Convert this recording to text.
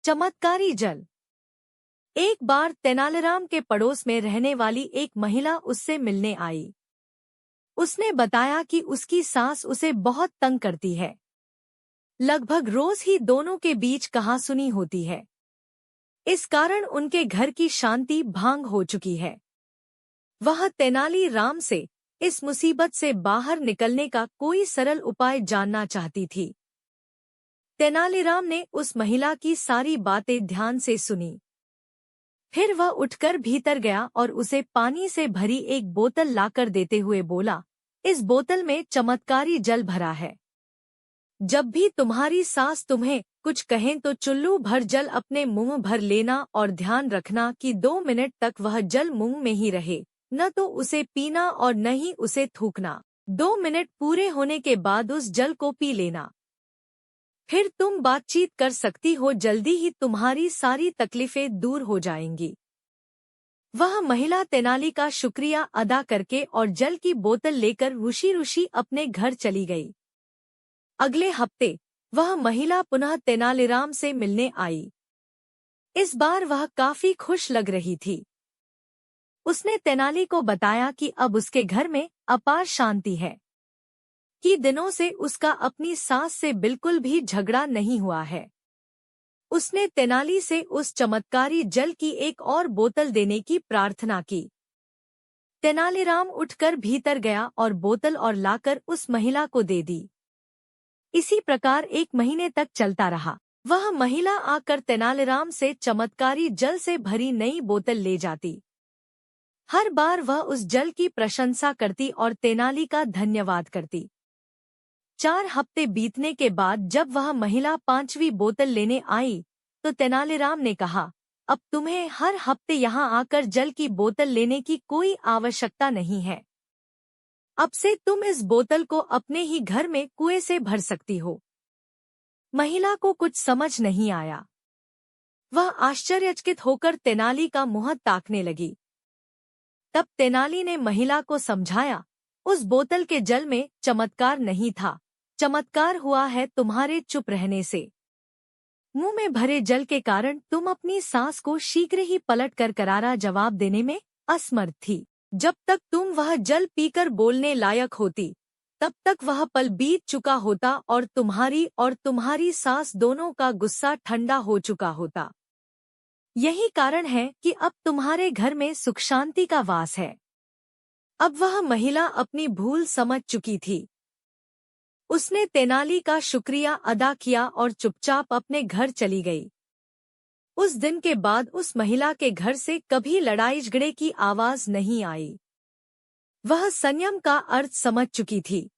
चमत्कारी जल। एक बार तेनालीराम के पड़ोस में रहने वाली एक महिला उससे मिलने आई। उसने बताया कि उसकी सास उसे बहुत तंग करती है। लगभग रोज ही दोनों के बीच कहासुनी होती है। इस कारण उनके घर की शांति भंग हो चुकी है। वह तेनालीराम से इस मुसीबत से बाहर निकलने का कोई सरल उपाय जानना चाहती थी। तेनालीराम ने उस महिला की सारी बातें ध्यान से सुनी। फिर वह उठकर भीतर गया और उसे पानी से भरी एक बोतल लाकर देते हुए बोला, इस बोतल में चमत्कारी जल भरा है। जब भी तुम्हारी सास तुम्हें कुछ कहें तो चुल्लू भर जल अपने मुंह भर लेना और ध्यान रखना कि 2 मिनट तक वह जल मुंह में ही रहे, न तो उसे पीना और न ही उसे थूकना। 2 मिनट पूरे होने के बाद उस जल को पी लेना। फिर तुम बातचीत कर सकती हो, जल्दी ही तुम्हारी सारी तकलीफें दूर हो जाएंगी। वह महिला तेनाली का शुक्रिया अदा करके और जल की बोतल लेकर रुषि रुषि अपने घर चली गई। अगले हफ्ते वह महिला पुनः तेनालीराम से मिलने आई। इस बार वह काफी खुश लग रही थी। उसने तेनाली को बताया कि अब उसके घर में अपार शांति है, कि दिनों से उसका अपनी सास से बिल्कुल भी झगड़ा नहीं हुआ है। उसने तेनाली से उस चमत्कारी जल की एक और बोतल देने की प्रार्थना की। तेनालीराम उठकर भीतर गया और बोतल और लाकर उस महिला को दे दी। इसी प्रकार 1 महीने तक चलता रहा। वह महिला आकर तेनालीराम से चमत्कारी जल से भरी नई बोतल ले जाती। हर बार वह उस जल की प्रशंसा करती और तेनाली का धन्यवाद करती। 4 हफ्ते बीतने के बाद जब वह महिला 5वीं बोतल लेने आई तो तेनालीराम ने कहा, अब तुम्हें हर हफ्ते यहाँ आकर जल की बोतल लेने की कोई आवश्यकता नहीं है। अब से तुम इस बोतल को अपने ही घर में कुएं से भर सकती हो। महिला को कुछ समझ नहीं आया। वह आश्चर्यचकित होकर तेनाली का मुंह ताकने लगी। तब तेनाली ने महिला को समझाया, उस बोतल के जल में चमत्कार नहीं था, चमत्कार हुआ है तुम्हारे चुप रहने से। मुंह में भरे जल के कारण तुम अपनी सास को शीघ्र ही पलट कर करारा जवाब देने में असमर्थ थी। जब तक तुम वह जल पीकर बोलने लायक होती, तब तक वह पल बीत चुका होता और तुम्हारी सास दोनों का गुस्सा ठंडा हो चुका होता। यही कारण है कि अब तुम्हारे घर में सुख शांति का वास है। अब वह महिला अपनी भूल समझ चुकी थी। उसने तेनाली का शुक्रिया अदा किया और चुपचाप अपने घर चली गई। उस दिन के बाद उस महिला के घर से कभी लड़ाई झगड़े की आवाज नहीं आई। वह संयम का अर्थ समझ चुकी थी।